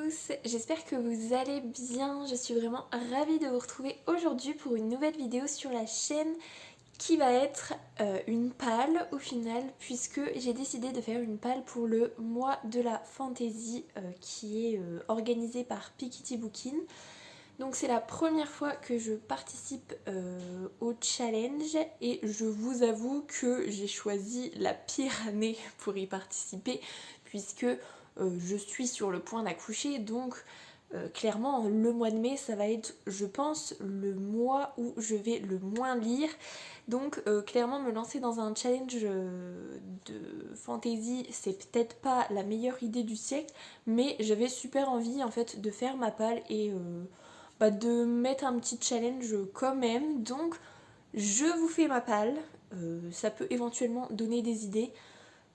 tous, j'espère que vous allez bien, je suis vraiment ravie de vous retrouver aujourd'hui pour une nouvelle vidéo sur la chaîne qui va être une palle au final, puisque j'ai décidé de faire une palle pour le mois de la fantasy qui est organisé par Piketty Bookin. Donc c'est la première fois que je participe au challenge et je vous avoue que j'ai choisi la pire année pour y participer puisque je suis sur le point d'accoucher, donc clairement le mois de mai ça va être, je pense, le mois où je vais le moins lire. Donc clairement me lancer dans un challenge de fantasy c'est peut-être pas la meilleure idée du siècle, mais j'avais super envie en fait de faire ma palle et de mettre un petit challenge quand même. Donc je vous fais ma palle, ça peut éventuellement donner des idées.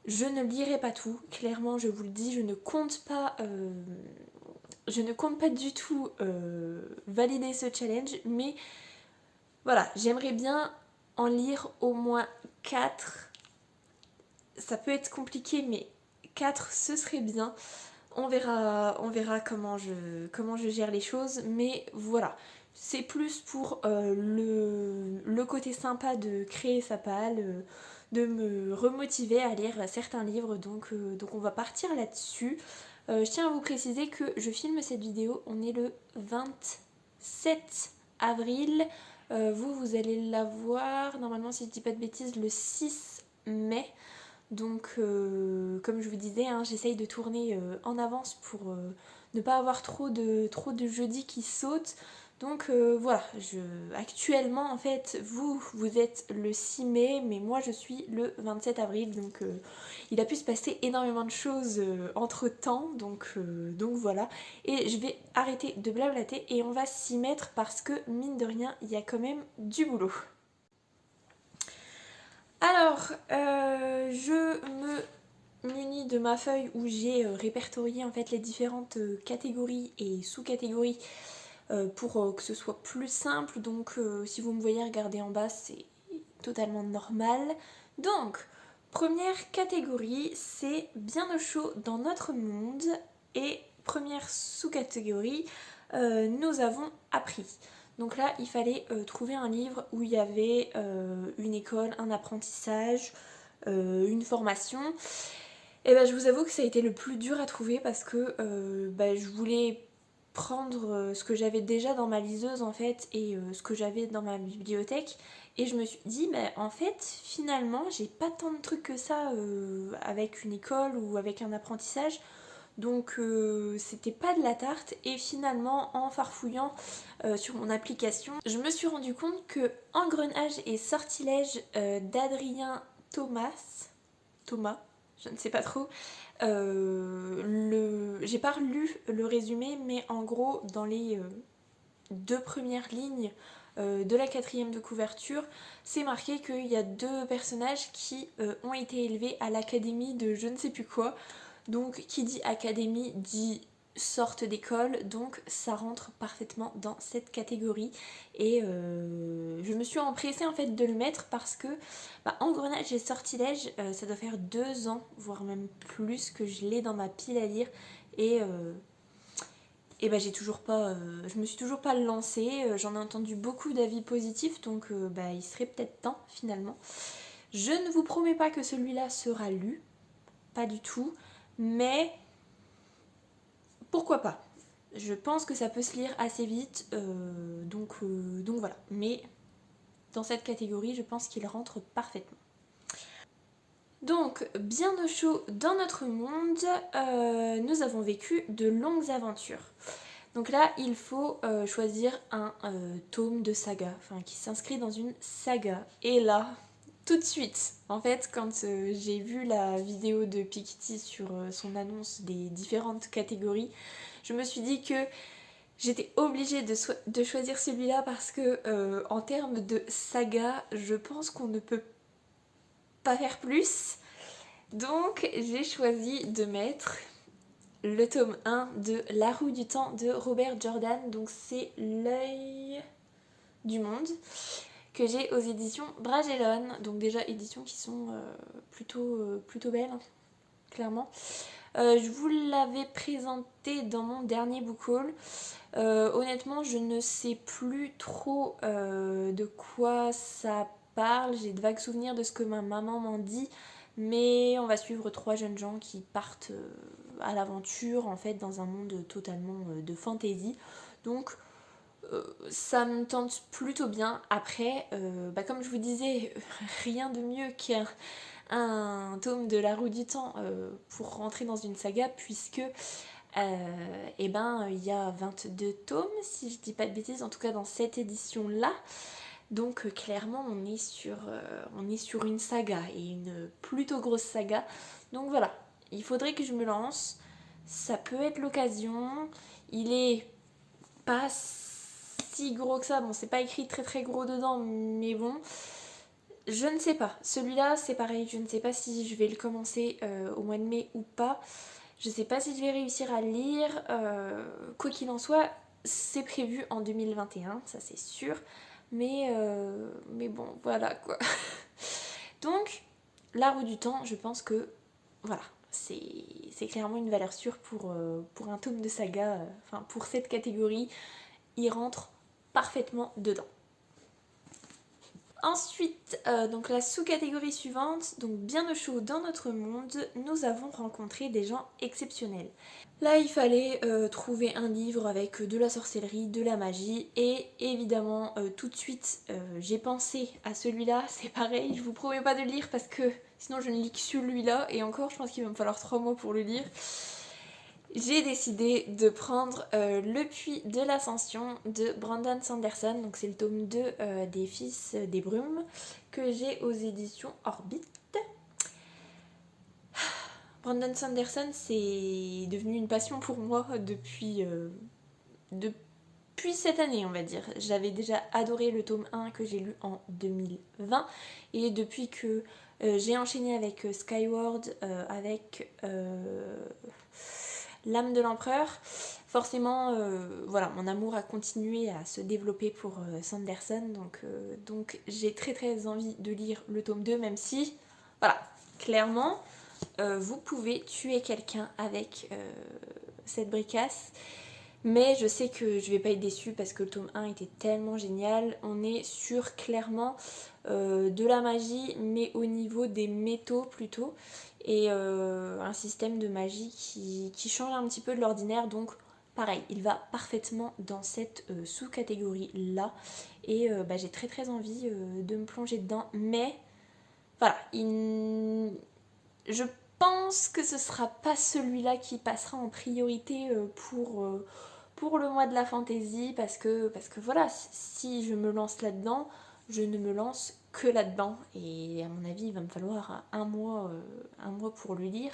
Je ne lirai pas tout, clairement je vous le dis, je ne compte pas du tout valider ce challenge, mais voilà, j'aimerais bien en lire au moins 4. Ça peut être compliqué, mais 4 ce serait bien. On verra comment je gère les choses, mais voilà. C'est plus pour le côté sympa de créer sa palle, de me remotiver à lire certains livres, donc on va partir là-dessus. Je tiens à vous préciser que je filme cette vidéo, on est le 27 avril. Vous allez la voir, normalement si je dis pas de bêtises, le 6 mai. Donc comme je vous disais, hein, j'essaye de tourner en avance pour ne pas avoir trop de jeudis qui sautent. Donc voilà, actuellement en fait vous êtes le 6 mai, mais moi je suis le 27 avril, donc il a pu se passer énormément de choses entre temps, donc voilà. Et je vais arrêter de blablater et on va s'y mettre parce que mine de rien il y a quand même du boulot. Alors, je me munis de ma feuille où j'ai répertorié en fait les différentes catégories et sous-catégories pour que ce soit plus simple. Donc, si vous me voyez regarder en bas, c'est totalement normal. Donc, première catégorie, c'est bien au chaud dans notre monde. Et première sous-catégorie, nous avons appris. Donc là, il fallait trouver un livre où il y avait une école, un apprentissage, une formation. Et je vous avoue que ça a été le plus dur à trouver parce que je voulais prendre ce que j'avais déjà dans ma liseuse en fait et ce que j'avais dans ma bibliothèque, et je me suis dit en fait finalement j'ai pas tant de trucs que ça avec une école ou avec un apprentissage. Donc c'était pas de la tarte, et finalement en farfouillant sur mon application, je me suis rendu compte que Engrenage et sortilège d'Adrien Thomas, je ne sais pas trop. J'ai pas lu le résumé, mais en gros dans les 2 premières lignes de la 4e de couverture, c'est marqué qu'il y a 2 personnages qui ont été élevés à l'académie de je ne sais plus quoi. Donc qui dit académie dit sorte d'école, donc ça rentre parfaitement dans cette catégorie. Et je me suis empressée en fait de le mettre parce que Engrenage et sortilège, ça doit faire 2 ans, voire même plus, que je l'ai dans ma pile à lire. Et j'ai toujours pas, je me suis toujours pas lancée. J'en ai entendu beaucoup d'avis positifs, donc il serait peut-être temps finalement. Je ne vous promets pas que celui-là sera lu, pas du tout, mais pourquoi pas. Je pense que ça peut se lire assez vite, donc voilà. Mais dans cette catégorie, je pense qu'il rentre parfaitement. Donc, bien au chaud dans notre monde, nous avons vécu de longues aventures. Donc là, il faut choisir un tome de saga, enfin qui s'inscrit dans une saga. Et là, tout de suite, en fait, quand j'ai vu la vidéo de Piketty sur son annonce des différentes catégories, je me suis dit que j'étais obligée de choisir celui-là parce que en termes de saga, je pense qu'on ne peut pas faire plus. Donc j'ai choisi de mettre le tome 1 de La Roue du Temps de Robert Jordan. Donc c'est L'œil du monde que j'ai aux éditions Bragelonne. Donc déjà éditions qui sont plutôt belles, hein, clairement. Je vous l'avais présenté dans mon dernier book haul. Honnêtement, je ne sais plus trop de quoi ça parle. J'ai de vagues souvenirs de ce que ma maman m'en dit. Mais on va suivre 3 jeunes gens qui partent à l'aventure en fait dans un monde totalement de fantasy. Donc ça me tente plutôt bien. Après, comme je vous disais, rien de mieux qu'un tome de La Roue du Temps pour rentrer dans une saga puisque il y a 22 tomes si je dis pas de bêtises, en tout cas dans cette édition là. Donc clairement on est sur une saga et une plutôt grosse saga. Donc voilà, il faudrait que je me lance. Ça peut être l'occasion. Il est pas si gros que ça. Bon, c'est pas écrit très très gros dedans, mais bon. Je ne sais pas. Celui-là, c'est pareil. Je ne sais pas si je vais le commencer au mois de mai ou pas. Je sais pas si je vais réussir à le lire. Quoi qu'il en soit, c'est prévu en 2021, ça c'est sûr. Mais bon, voilà quoi. Donc, La Roue du Temps, je pense que voilà, c'est clairement une valeur sûre pour un tome de saga. Enfin, pour cette catégorie, il rentre parfaitement dedans. Ensuite, donc la sous-catégorie suivante, donc bien au chaud dans notre monde, nous avons rencontré des gens exceptionnels. Là, il fallait trouver un livre avec de la sorcellerie, de la magie, et évidemment, tout de suite, j'ai pensé à celui-là. C'est pareil, je vous promets pas de le lire parce que sinon je ne lis que celui-là, et encore, je pense qu'il va me falloir 3 mois pour le lire. J'ai décidé de prendre Le Puits de l'Ascension de Brandon Sanderson, donc c'est le tome 2 des Fils des Brumes que j'ai aux éditions Orbit. Brandon Sanderson, c'est devenu une passion pour moi depuis cette année, on va dire. J'avais déjà adoré le tome 1 que j'ai lu en 2020, et depuis que j'ai enchaîné avec Skyward, avec L'âme de l'empereur, forcément, voilà, mon amour a continué à se développer pour Sanderson, donc j'ai très très envie de lire le tome 2, même si, voilà, clairement, vous pouvez tuer quelqu'un avec cette bricasse. Mais je sais que je vais pas être déçue parce que le tome 1 était tellement génial. On est sur clairement de la magie, mais au niveau des métaux plutôt. Et un système de magie qui change un petit peu de l'ordinaire. Donc pareil, il va parfaitement dans cette sous-catégorie là. Et j'ai très très envie de me plonger dedans. Mais voilà, je pense que ce sera pas celui-là qui passera en priorité pour le mois de la fantaisie parce que voilà, si je me lance là-dedans, je ne me lance que là-dedans et à mon avis il va me falloir un mois pour le lire.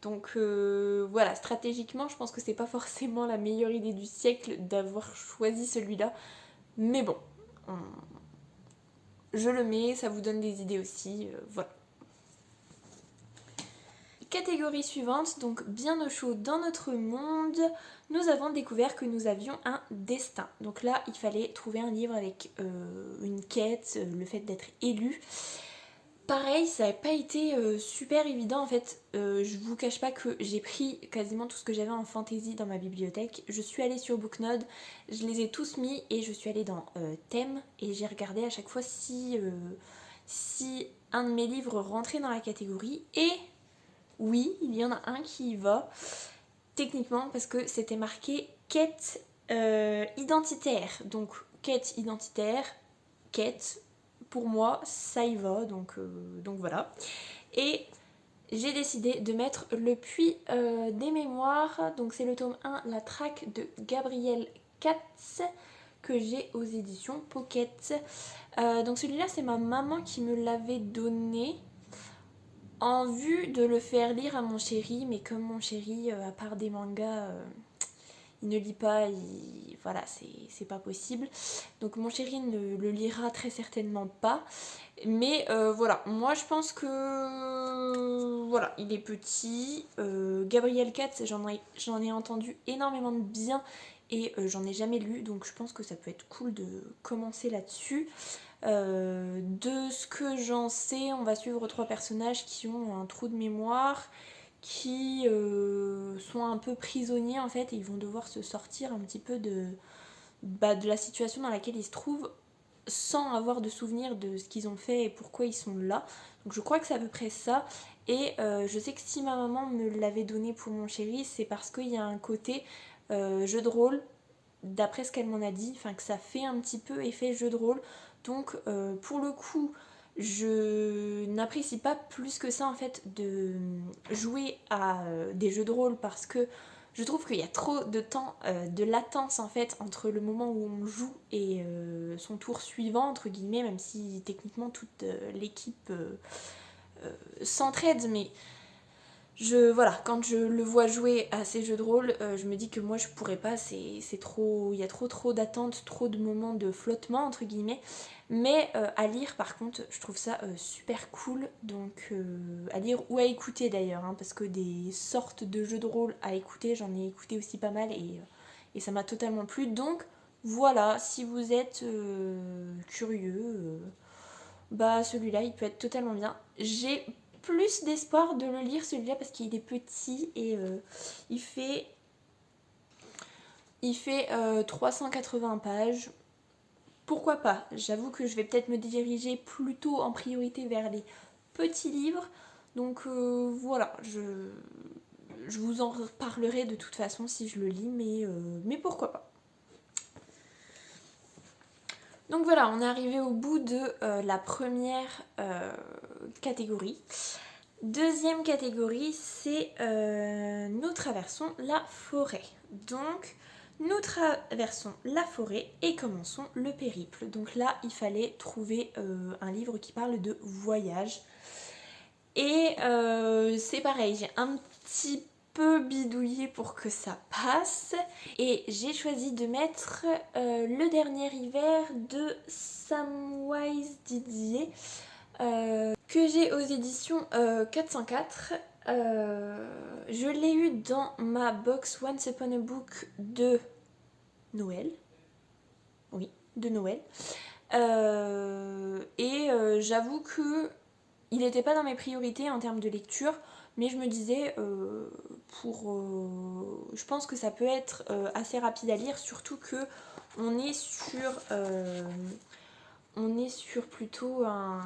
Donc voilà, stratégiquement je pense que c'est pas forcément la meilleure idée du siècle d'avoir choisi celui-là, mais bon, je le mets, ça vous donne des idées aussi, voilà. Catégorie suivante, donc bien au chaud dans notre monde, nous avons découvert que nous avions un destin. Donc là, il fallait trouver un livre avec une quête, le fait d'être élu. Pareil, ça n'a pas été super évident en fait. Je vous cache pas que j'ai pris quasiment tout ce que j'avais en fantasy dans ma bibliothèque. Je suis allée sur Booknode, je les ai tous mis et je suis allée dans thème et j'ai regardé à chaque fois si un de mes livres rentrait dans la catégorie. Et oui, il y en a un qui y va, techniquement, parce que c'était marqué quête identitaire. Donc, quête identitaire, quête, pour moi, ça y va, donc voilà. Et j'ai décidé de mettre Le Puits des Mémoires, donc c'est le tome 1, La Traque de Gabriel Katz, que j'ai aux éditions Pocket. Donc celui-là, c'est ma maman qui me l'avait donné en vue de le faire lire à mon chéri, mais comme mon chéri, à part des mangas, il ne lit pas, voilà, c'est pas possible. Donc mon chéri ne le lira très certainement pas. Mais voilà, moi je pense que voilà, il est petit. Gabriel Katz, j'en ai entendu énormément de bien et j'en ai jamais lu, donc je pense que ça peut être cool de commencer là-dessus. De ce que j'en sais, on va suivre 3 personnages qui ont un trou de mémoire, qui sont un peu prisonniers en fait et ils vont devoir se sortir un petit peu de la situation dans laquelle ils se trouvent sans avoir de souvenir de ce qu'ils ont fait et pourquoi ils sont là. Donc je crois que c'est à peu près ça. Et je sais que si ma maman me l'avait donné pour mon chéri, c'est parce qu'il y a un côté jeu de rôle, d'après ce qu'elle m'en a dit, enfin que ça fait un petit peu effet jeu de rôle. Donc pour le coup, je n'apprécie pas plus que ça en fait de jouer à des jeux de rôle parce que je trouve qu'il y a trop de temps de latence en fait entre le moment où on joue et son tour suivant entre guillemets, même si techniquement toute l'équipe s'entraide, mais voilà, quand je le vois jouer à ces jeux de rôle, je me dis que moi je pourrais pas, c'est trop, il y a trop d'attente, trop de moments de flottement entre guillemets. Mais à lire par contre, je trouve ça super cool, donc à lire ou à écouter d'ailleurs, hein, parce que des sortes de jeux de rôle à écouter, j'en ai écouté aussi pas mal et ça m'a totalement plu. Donc voilà, si vous êtes curieux, bah celui-là il peut être totalement bien. J'ai plus d'espoir de le lire celui-là parce qu'il est petit et il fait 380 pages. Pourquoi pas? J'avoue que je vais peut-être me diriger plutôt en priorité vers les petits livres. Donc voilà, je vous en reparlerai de toute façon si je le lis, mais pourquoi pas. Donc voilà, on est arrivé au bout de la première catégorie. Deuxième catégorie, c'est nous traversons la forêt. Donc, nous traversons la forêt et commençons le périple. Donc là, il fallait trouver un livre qui parle de voyage. Et c'est pareil, j'ai un petit peu bidouillé pour que ça passe. Et j'ai choisi de mettre Le Dernier Hiver de Samwise Didier. Que j'ai aux éditions 404. Je l'ai eu dans ma box Once Upon a Book de Noël. Oui, de Noël. J'avoue que il n'était pas dans mes priorités en termes de lecture, mais je me disais, je pense que ça peut être assez rapide à lire, surtout que on est sur plutôt un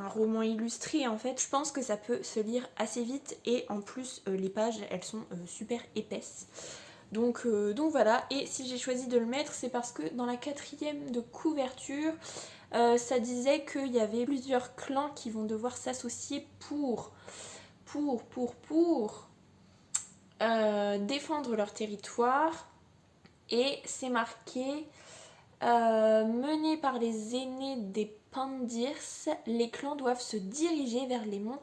roman illustré en fait. Je pense que ça peut se lire assez vite et en plus les pages elles sont super épaisses. Donc voilà, et si j'ai choisi de le mettre, c'est parce que dans la 4e de couverture, ça disait qu'il y avait plusieurs clans qui vont devoir s'associer pour défendre leur territoire. Et c'est marqué menés par les aînés des Pandirs, les clans doivent se diriger vers les monts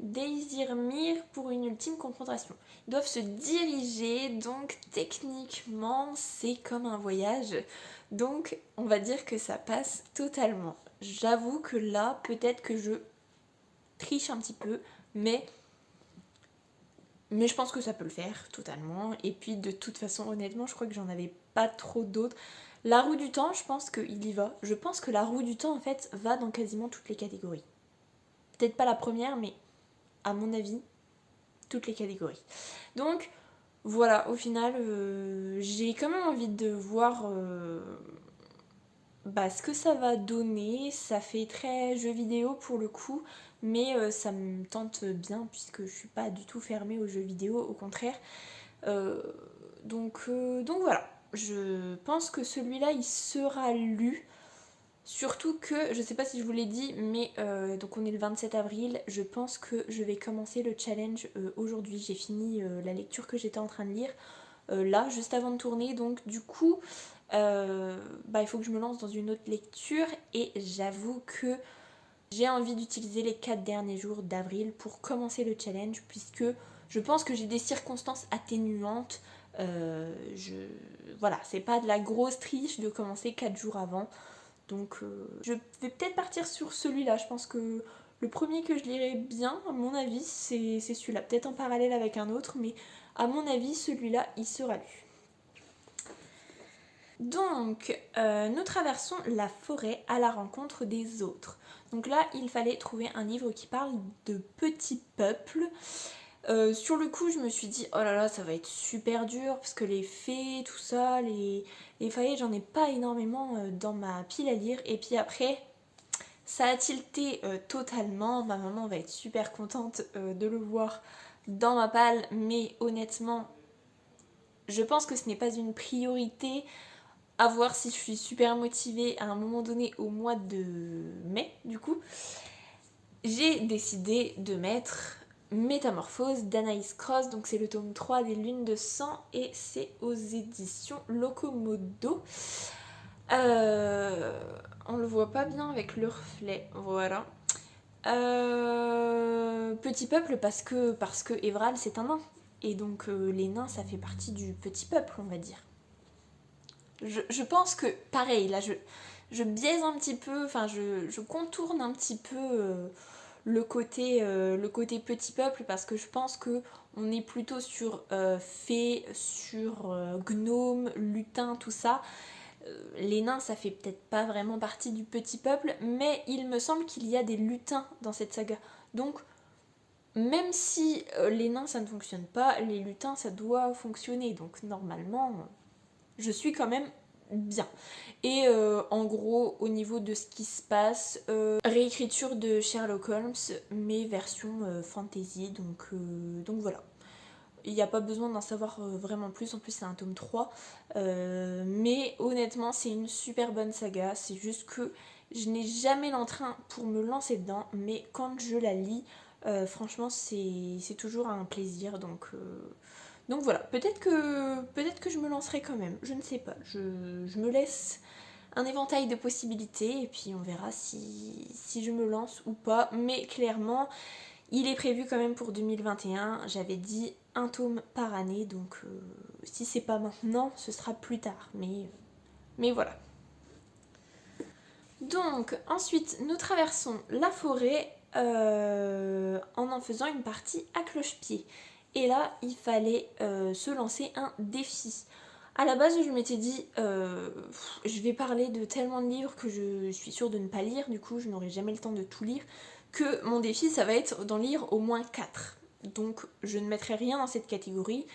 Deizirmir pour une ultime confrontation. Ils doivent se diriger, donc techniquement c'est comme un voyage. Donc on va dire que ça passe totalement. J'avoue que là, peut-être que je triche un petit peu, mais je pense que ça peut le faire totalement. Et puis de toute façon, honnêtement, je crois que j'en avais pas trop d'autres. La roue du temps, je pense qu'il y va. Je pense que la roue du temps, en fait, va dans quasiment toutes les catégories. Peut-être pas la première, mais à mon avis, toutes les catégories. Donc, voilà, au final, j'ai quand même envie de voir ce que ça va donner. Ça fait très jeu vidéo pour le coup, mais ça me tente bien puisque je suis pas du tout fermée aux jeux vidéo, au contraire. Donc voilà, je pense que celui-là il sera lu. Surtout que, je sais pas si je vous l'ai dit, mais donc on est le 27 avril, je pense que je vais commencer le challenge aujourd'hui. J'ai fini la lecture que j'étais en train de lire là, juste avant de tourner, donc du coup, il faut que je me lance dans une autre lecture et j'avoue que j'ai envie d'utiliser les 4 derniers jours d'avril pour commencer le challenge puisque je pense que j'ai des circonstances atténuantes. Voilà, c'est pas de la grosse triche de commencer 4 jours avant. Donc je vais peut-être partir sur celui-là. Je pense que le premier que je lirai bien, à mon avis, c'est celui-là. Peut-être en parallèle avec un autre, mais à mon avis, celui-là, il sera lu. Donc, nous traversons la forêt à la rencontre des autres. Donc là, il fallait trouver un livre qui parle de petits peuples. Sur le coup, je me suis dit, oh là là, ça va être super dur parce que les fées, tout ça, les failles, j'en ai pas énormément dans ma pile à lire. Et puis après, ça a tilté totalement. Ma maman va être super contente de le voir dans ma palle, mais honnêtement, je pense que ce n'est pas une priorité. À voir si je suis super motivée à un moment donné au mois de mai, du coup. J'ai décidé de mettre Métamorphose d'Anaïs Cross, donc c'est le tome 3 des Lunes de Sang et c'est aux éditions Locomodo. On le voit pas bien avec le reflet, voilà. Petit peuple parce que Évral c'est un nain. Et donc les nains ça fait partie du petit peuple, on va dire. Je pense que, pareil, là je biaise un petit peu, enfin je contourne un petit peu le côté petit peuple parce que je pense que on est plutôt sur fées, sur gnomes, lutins, tout ça. Les nains ça fait peut-être pas vraiment partie du petit peuple, mais il me semble qu'il y a des lutins dans cette saga. Donc même si les nains ça ne fonctionne pas, les lutins ça doit fonctionner. Donc normalement je suis quand même bien. Et en gros, au niveau de ce qui se passe, réécriture de Sherlock Holmes, mais version fantasy, donc voilà. Il n'y a pas besoin d'en savoir vraiment plus, en plus c'est un tome 3. Mais honnêtement, c'est une super bonne saga, c'est juste que je n'ai jamais l'entrain pour me lancer dedans, mais quand je la lis, franchement, c'est toujours un plaisir, donc voilà, peut-être que je me lancerai quand même, je ne sais pas. Je me laisse un éventail de possibilités et puis on verra si je me lance ou pas. Mais clairement, il est prévu quand même pour 2021. J'avais dit un tome par année, donc si c'est pas maintenant, ce sera plus tard. Mais voilà. Donc ensuite, nous traversons la forêt en faisant une partie à cloche-pied. Et là, il fallait se lancer un défi. À la base, je m'étais dit, je vais parler de tellement de livres que je suis sûre de ne pas lire, du coup, je n'aurai jamais le temps de tout lire, que mon défi, ça va être d'en lire au moins 4. Donc, je ne mettrai rien dans cette catégorie.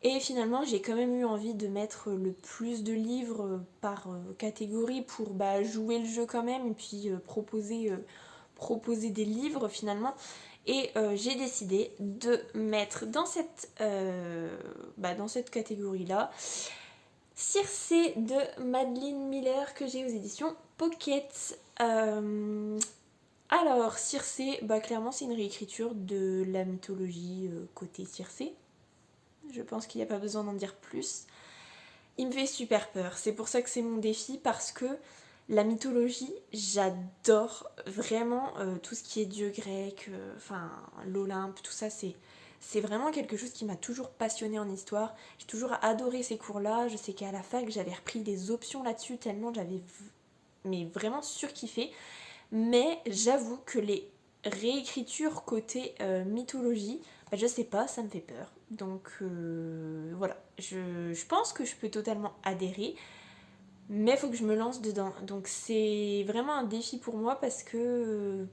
Et finalement, j'ai quand même eu envie de mettre le plus de livres par catégorie pour jouer le jeu quand même et puis proposer des livres finalement. Et j'ai décidé de mettre dans cette catégorie-là Circé de Madeline Miller que j'ai aux éditions Pocket. Alors, Circé, clairement c'est une réécriture de la mythologie côté Circé. Je pense qu'il n'y a pas besoin d'en dire plus. Il me fait super peur. C'est pour ça que c'est mon défi, parce que la mythologie, j'adore vraiment tout ce qui est dieu grec, l'Olympe, tout ça, c'est vraiment quelque chose qui m'a toujours passionnée en histoire. J'ai toujours adoré ces cours-là. Je sais qu'à la fac, j'avais repris des options là-dessus tellement j'avais vraiment surkiffé. Mais j'avoue que les réécritures côté mythologie, je sais pas, ça me fait peur. Donc voilà, je pense que je peux totalement adhérer, mais il faut que je me lance dedans. Donc c'est vraiment un défi pour moi parce que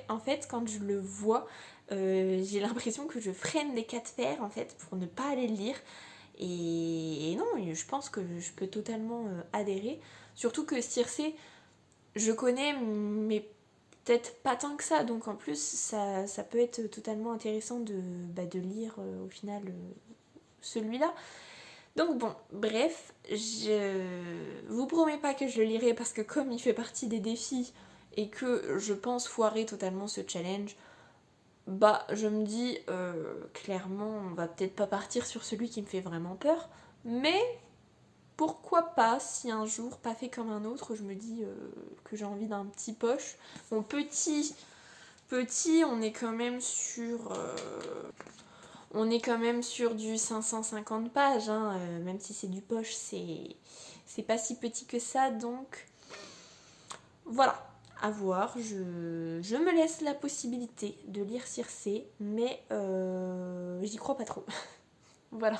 en fait quand je le vois, j'ai l'impression que je freine les cas de fer en fait pour ne pas aller le lire. Et non, je pense que je peux totalement adhérer. Surtout que Circé, je connais, mais peut-être pas tant que ça. Donc en plus, ça peut être totalement intéressant de lire au final celui-là. Donc bon, bref, je vous promets pas que je le lirai parce que comme il fait partie des défis et que je pense foirer totalement ce challenge, je me dis clairement on va peut-être pas partir sur celui qui me fait vraiment peur, mais pourquoi pas si un jour, pas fait comme un autre, je me dis que j'ai envie d'un petit poche. Bon, petit, on est quand même sur du 550 pages, hein, même si c'est du poche, c'est pas si petit que ça, donc voilà, à voir. Je me laisse la possibilité de lire Circé, mais j'y crois pas trop. Voilà.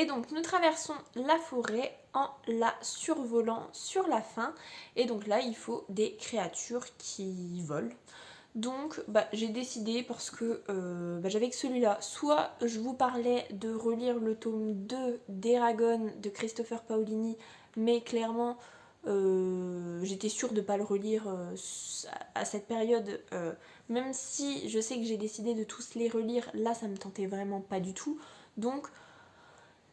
Et donc nous traversons la forêt en la survolant sur la fin. Et donc là il faut des créatures qui volent. Donc j'ai décidé parce que j'avais que celui-là. Soit je vous parlais de relire le tome 2 d'Eragon de Christopher Paolini, mais clairement j'étais sûre de ne pas le relire à cette période. Même si je sais que j'ai décidé de tous les relire, là ça me tentait vraiment pas du tout. Donc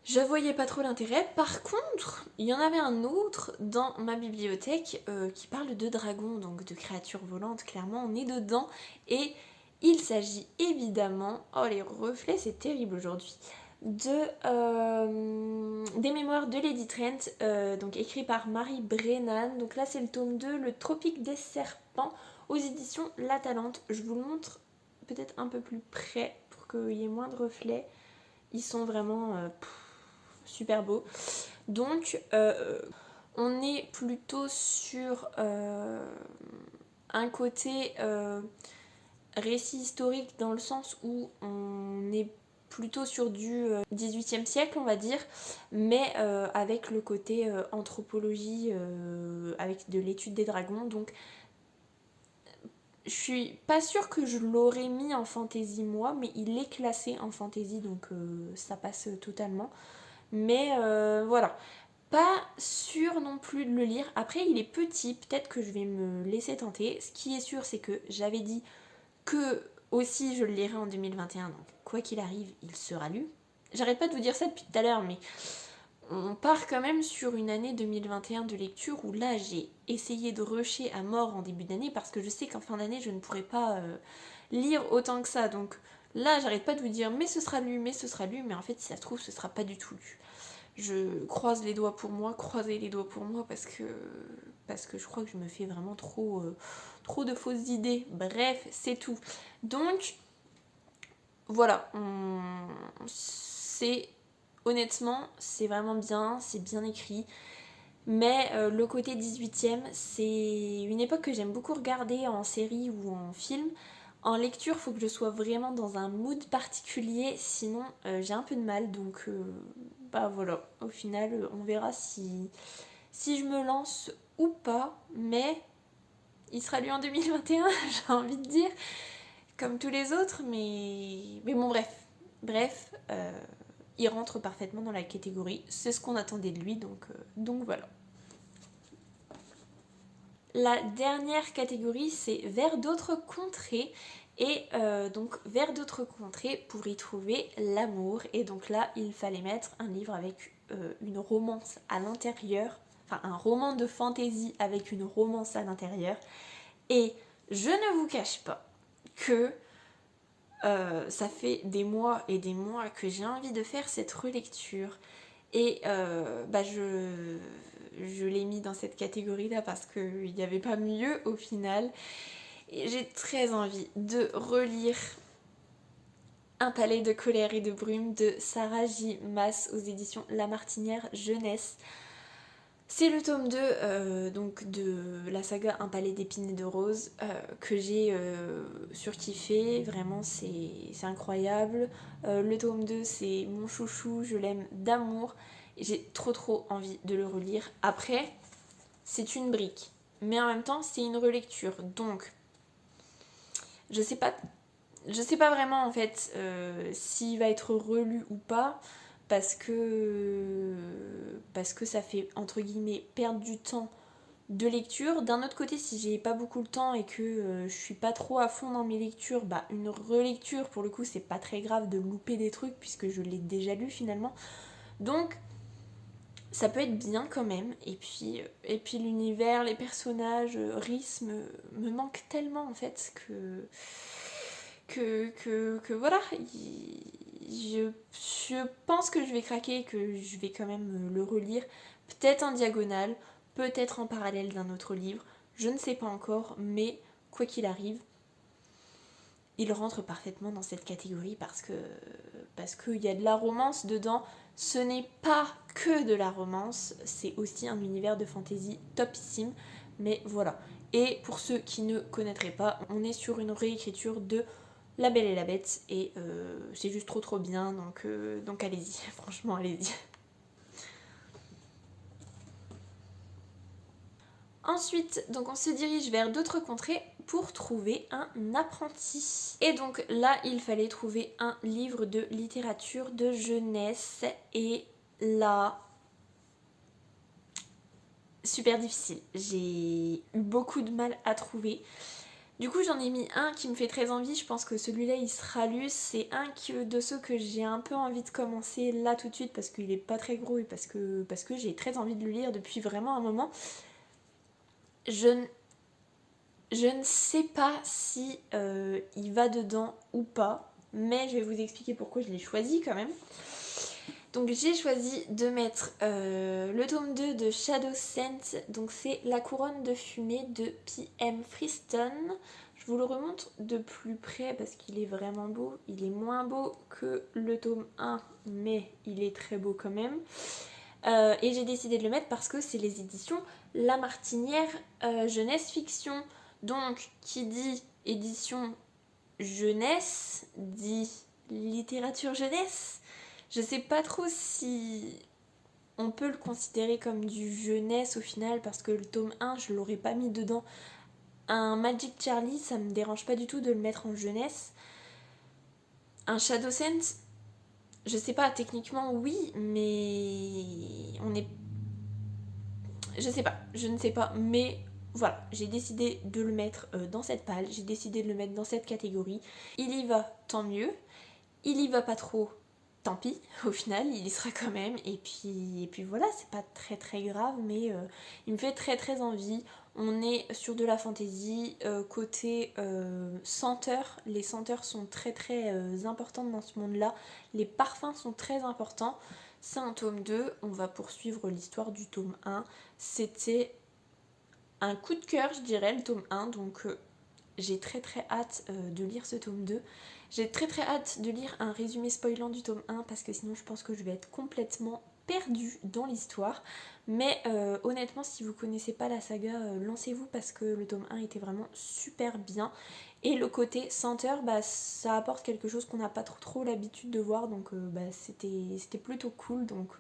je voyais pas trop l'intérêt. Par contre, il y en avait un autre dans ma bibliothèque qui parle de dragons, donc de créatures volantes. Clairement, on est dedans. Et il s'agit évidemment, oh les reflets, c'est terrible aujourd'hui, des mémoires de Lady Trent, donc écrit par Marie Brennan. Donc là, c'est le tome 2, Le Tropique des Serpents, aux éditions La Talente. Je vous le montre peut-être un peu plus près pour qu'il y ait moins de reflets. Ils sont vraiment super beaux. Donc, on est plutôt sur un côté récit historique dans le sens où on est plutôt sur du 18e siècle, on va dire, mais avec le côté anthropologie, avec de l'étude des dragons. Donc, je suis pas sûre que je l'aurais mis en fantasy moi, mais il est classé en fantasy, donc ça passe totalement. Mais voilà, pas sûr non plus de le lire. Après, il est petit, peut-être que je vais me laisser tenter. Ce qui est sûr, c'est que j'avais dit que aussi je le lirai en 2021, donc quoi qu'il arrive, il sera lu. J'arrête pas de vous dire ça depuis tout à l'heure, mais on part quand même sur une année 2021 de lecture où là j'ai essayé de rusher à mort en début d'année parce que je sais qu'en fin d'année je ne pourrai pas lire autant que ça. Donc là j'arrête pas de vous dire mais ce sera lu, mais en fait si ça se trouve ce sera pas du tout lu. Je croise les doigts pour moi, croisez les doigts pour moi parce que je crois que je me fais vraiment trop de fausses idées. Bref, c'est tout. Donc voilà, honnêtement, c'est vraiment bien, c'est bien écrit. Mais le côté 18e, c'est une époque que j'aime beaucoup regarder en série ou en film. En lecture, il faut que je sois vraiment dans un mood particulier, sinon j'ai un peu de mal. Donc voilà, au final, on verra si je me lance ou pas. Mais il sera lu en 2021, j'ai envie de dire, comme tous les autres. Mais bon, bref. Il rentre parfaitement dans la catégorie, c'est ce qu'on attendait de lui, donc voilà. La dernière catégorie, c'est vers d'autres contrées, et donc vers d'autres contrées pour y trouver l'amour, et donc là il fallait mettre un livre avec une romance à l'intérieur, enfin un roman de fantasy avec une romance à l'intérieur, et je ne vous cache pas que ça fait des mois et des mois que j'ai envie de faire cette relecture et je l'ai mis dans cette catégorie là parce qu'il n'y avait pas mieux au final et j'ai très envie de relire Un palais de colère et de brume de Sarah J. Maas aux éditions La Martinière Jeunesse. C'est le tome 2 donc de la saga Un palais d'épines et de roses que j'ai surkiffé, vraiment c'est incroyable. Le tome 2 c'est mon chouchou, je l'aime d'amour, j'ai trop envie de le relire. Après, c'est une brique, mais en même temps c'est une relecture, donc je sais pas vraiment en fait s'il va être relu ou pas. Parce que ça fait entre guillemets perdre du temps de lecture. D'un autre côté, si j'ai pas beaucoup le temps et que je suis pas trop à fond dans mes lectures, une relecture pour le coup c'est pas très grave de louper des trucs puisque je l'ai déjà lu finalement. Donc ça peut être bien quand même. Et puis l'univers, les personnages, Rhys me manque tellement en fait que voilà, je pense que je vais craquer et que je vais quand même le relire, peut-être en diagonale, peut-être en parallèle d'un autre livre, je ne sais pas encore, mais quoi qu'il arrive, il rentre parfaitement dans cette catégorie parce qu'il y a de la romance dedans. Ce n'est pas que de la romance, c'est aussi un univers de fantasy topissime, mais voilà. Et pour ceux qui ne connaîtraient pas, on est sur une réécriture de La Belle et la Bête et c'est juste trop bien donc allez-y, franchement allez-y. Ensuite, donc on se dirige vers d'autres contrées pour trouver un apprenti. Et donc là, il fallait trouver un livre de littérature de jeunesse et là, super difficile. J'ai eu beaucoup de mal à trouver. Du coup, j'en ai mis un qui me fait très envie. Je pense que celui-là, il sera lu. C'est un de ceux que j'ai un peu envie de commencer là tout de suite parce qu'il est pas très gros et parce que j'ai très envie de le lire depuis vraiment un moment. Je ne sais pas si il va dedans ou pas, mais je vais vous expliquer pourquoi je l'ai choisi quand même. Donc j'ai choisi de mettre le tome 2 de Shadow Scent, donc c'est La couronne de fumée de P.M. Friston. Je vous le remontre de plus près parce qu'il est vraiment beau. Il est moins beau que le tome 1, mais il est très beau quand même. Et j'ai décidé de le mettre parce que c'est les éditions La Martinière Jeunesse Fiction. Donc qui dit édition jeunesse dit littérature jeunesse. Je sais pas trop si on peut le considérer comme du jeunesse au final parce que le tome 1 je l'aurais pas mis dedans. Un Magic Charlie ça me dérange pas du tout de le mettre en jeunesse. Un Shadow Sense, je sais pas, techniquement oui, mais on est... Je sais pas, je ne sais pas, mais voilà, j'ai décidé de le mettre dans cette palle, j'ai décidé de le mettre dans cette catégorie. Il y va, tant mieux. Il y va pas trop, tant pis, au final, il y sera quand même. Et puis voilà, c'est pas très grave, mais il me fait très envie. On est sur de la fantaisie, côté senteur. Les senteurs sont très importantes dans ce monde-là. Les parfums sont très importants. C'est un tome 2, on va poursuivre l'histoire du tome 1. C'était un coup de cœur, je dirais, le tome 1, donc j'ai très hâte de lire ce tome 2. J'ai très hâte de lire un résumé spoilant du tome 1 parce que sinon je pense que je vais être complètement perdue dans l'histoire. Mais honnêtement, si vous connaissez pas la saga, lancez-vous parce que le tome 1 était vraiment super bien. Et le côté senteur, bah, ça apporte quelque chose qu'on n'a pas trop l'habitude de voir, donc c'était plutôt cool. Donc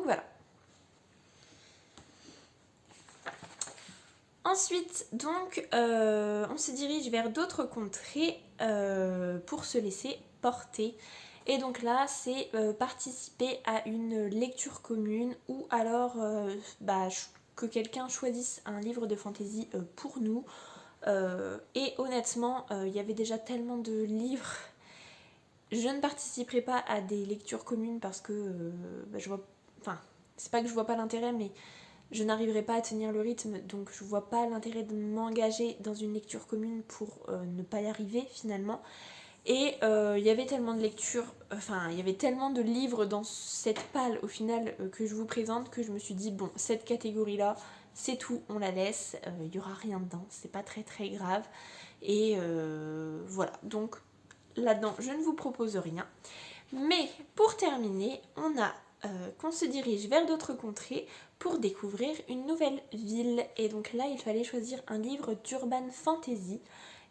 voilà. Ensuite, donc, on se dirige vers d'autres contrées pour se laisser porter. Et donc là, c'est participer à une lecture commune ou alors que quelqu'un choisisse un livre de fantasy pour nous. Et honnêtement, il y avait déjà tellement de livres. Je ne participerai pas à des lectures communes parce que je vois... Enfin, c'est pas que je vois pas l'intérêt, mais je n'arriverai pas à tenir le rythme, donc je vois pas l'intérêt de m'engager dans une lecture commune pour ne pas y arriver finalement. Et il y avait tellement de lectures, enfin il y avait tellement de livres dans cette palle au final que je vous présente que je me suis dit bon, cette catégorie là c'est tout, on la laisse, il y aura rien dedans, c'est pas très grave. Et voilà, donc là-dedans je ne vous propose rien. Mais pour terminer, on a qu'on se dirige vers d'autres contrées pour découvrir une nouvelle ville. Et donc là, il fallait choisir un livre d'urban fantasy.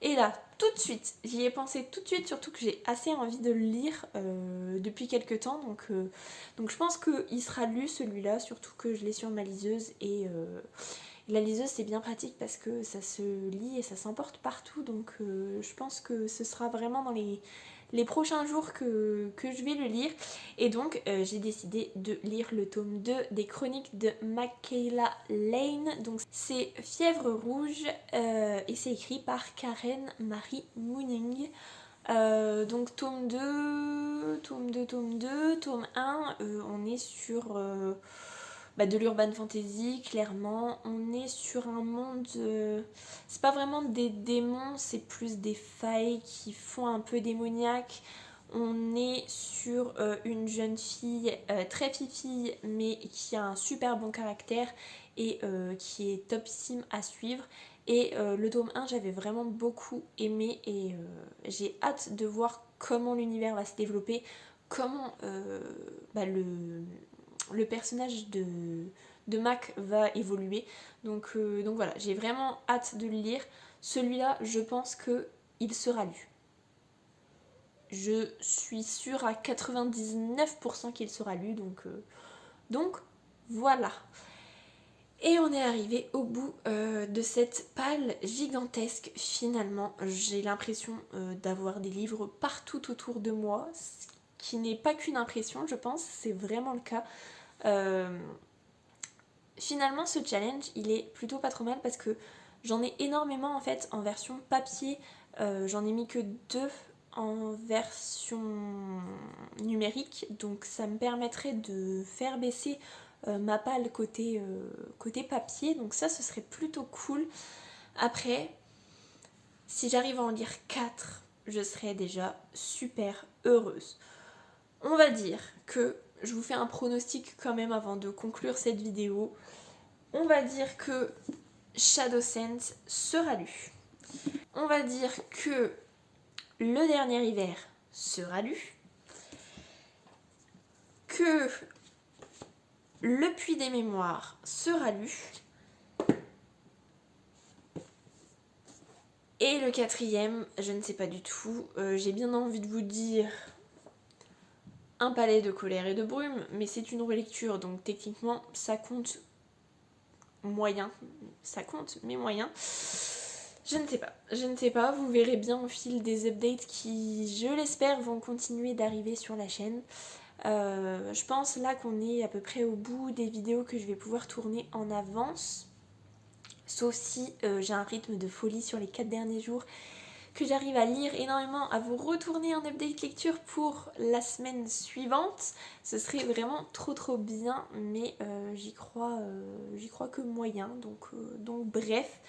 Et là, tout de suite, j'y ai pensé tout de suite, surtout que j'ai assez envie de le lire depuis quelques temps. Donc je pense qu'il sera lu celui-là, surtout que je l'ai sur ma liseuse. Et la liseuse, c'est bien pratique parce que ça se lit et ça s'emporte partout. Donc je pense que ce sera vraiment dans les prochains jours que je vais le lire. Et donc j'ai décidé de lire le tome 2 des chroniques de Michaela Lane. Donc c'est Fièvre Rouge et c'est écrit par Karen Marie Mooning. Donc tome 2, tome 1, on est sur de l'urban fantasy, clairement. On est sur un monde... c'est pas vraiment des démons, c'est plus des failles qui font un peu démoniaque. On est sur une jeune fille très fifille, mais qui a un super bon caractère et qui est topissime à suivre. Et le tome 1, j'avais vraiment beaucoup aimé et j'ai hâte de voir comment l'univers va se développer, comment le personnage de Mac va évoluer. Donc voilà, j'ai vraiment hâte de le lire. Celui-là, je pense qu'il sera lu. je suis sûre à 99% qu'il sera lu, donc voilà. Et on est arrivé au bout de cette palle gigantesque. Finalement, j'ai l'impression d'avoir des livres partout autour de moi, ce qui n'est pas qu'une impression, je pense, c'est vraiment le cas. Finalement, ce challenge, il est plutôt pas trop mal parce que j'en ai énormément en fait en version papier. J'en ai mis que 2 en version numérique, donc ça me permettrait de faire baisser ma palle côté papier, donc ça ce serait plutôt cool. Après, si j'arrive à en lire 4, je serais déjà super heureuse. On va dire que je vous fais un pronostic quand même avant de conclure cette vidéo. On va dire que Shadow Scent sera lu. On va dire que Le Dernier Hiver sera lu. Que Le Puits des Mémoires sera lu. Et le 4e, je ne sais pas du tout. J'ai bien envie de vous dire Un palais de colère et de brume, mais c'est une relecture, donc techniquement ça compte moyen. Ça compte, mais moyen. Je ne sais pas, vous verrez bien au fil des updates qui, je l'espère, vont continuer d'arriver sur la chaîne. Je pense là qu'on est à peu près au bout des vidéos que je vais pouvoir tourner en avance. Sauf si j'ai un rythme de folie sur les 4 derniers jours, que j'arrive à lire énormément, à vous retourner un update lecture pour la semaine suivante. Ce serait vraiment trop bien, mais j'y crois que moyen, donc bref.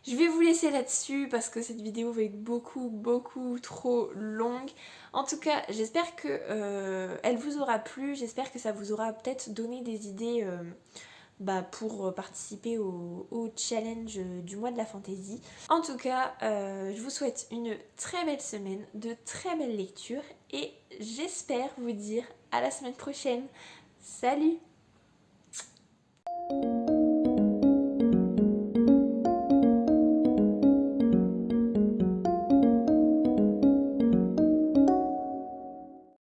Je vais vous laisser là-dessus parce que cette vidéo va être beaucoup trop longue. En tout cas, j'espère que elle vous aura plu, j'espère que ça vous aura peut-être donné des idées pour participer au challenge du mois de la fantaisie. En tout cas, je vous souhaite une très belle semaine, de très belles lectures et j'espère vous dire à la semaine prochaine. Salut!